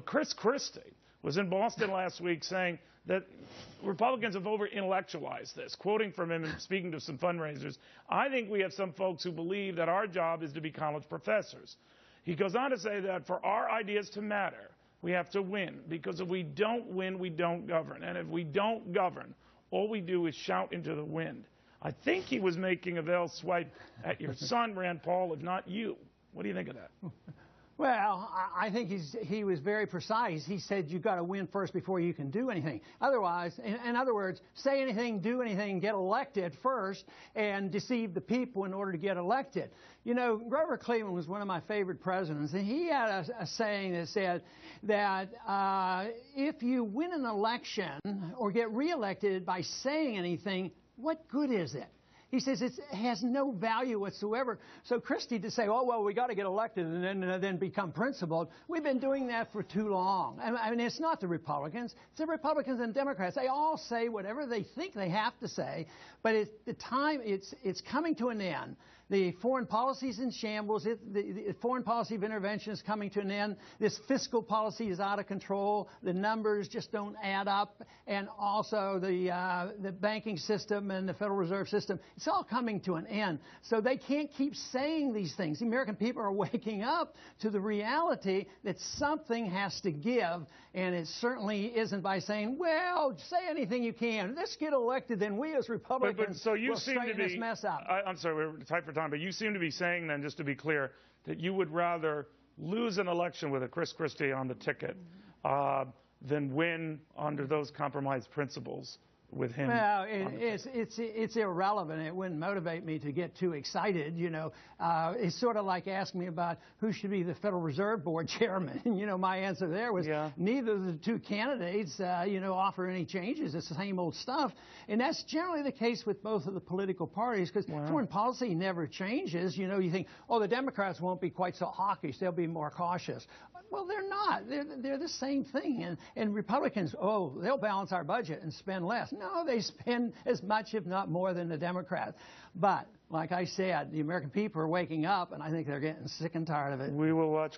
Chris Christie was in Boston last week saying that Republicans have over-intellectualized this, quoting from him and speaking to some fundraisers. I think we have some folks who believe that our job is to be college professors. He goes on to say that for our ideas to matter, we have to win, because if we don't win, we don't govern. And if we don't govern, all we do is shout into the wind. I think he was making a veiled swipe at your son, Rand Paul, if not you. What do you think of that? Well, I think he was very precise. He said you've got to win first before you can do anything. Otherwise, in other words, say anything, do anything, get elected first, and deceive the people in order to get elected. You know, Grover Cleveland was one of my favorite presidents, and he had a saying that said that if you win an election or get reelected by saying anything, what good is it? He says it has no value whatsoever. So Christie to say, oh, well, we got to get elected and then become principled, we've been doing that for too long. I mean, it's not the Republicans. It's the Republicans and Democrats. They all say whatever they think they have to say, but it's coming to an end. The foreign policy is in shambles. The foreign policy of intervention is coming to an end. This fiscal policy is out of control. The numbers just don't add up. And also the banking system and the Federal Reserve System, it's all coming to an end. So they can't keep saying these things. The American people are waking up to the reality that something has to give, and it certainly isn't by saying, well, say anything you can. Let's get elected, then we as Republicans will straighten this mess up. I'm sorry, we're tight for time, but you seem to be saying then, just to be clear, that you would rather lose an election with a Chris Christie on the ticket than win under those compromised principles with him. Well, it's irrelevant. It wouldn't motivate me to get too excited. You know, it's sort of like asking me about who should be the Federal Reserve Board chairman. You know, my answer there was neither of the two candidates, you know, offer any changes. It's the same old stuff, and that's generally the case with both of the political parties, because foreign policy never changes. You know, you think, oh, the Democrats won't be quite so hawkish; they'll be more cautious. Well, they're not. They're the same thing. And Republicans, oh, they'll balance our budget and spend less. No, they spend as much, if not more, than the Democrats. But, like I said, the American people are waking up, and I think they're getting sick and tired of it. We will watch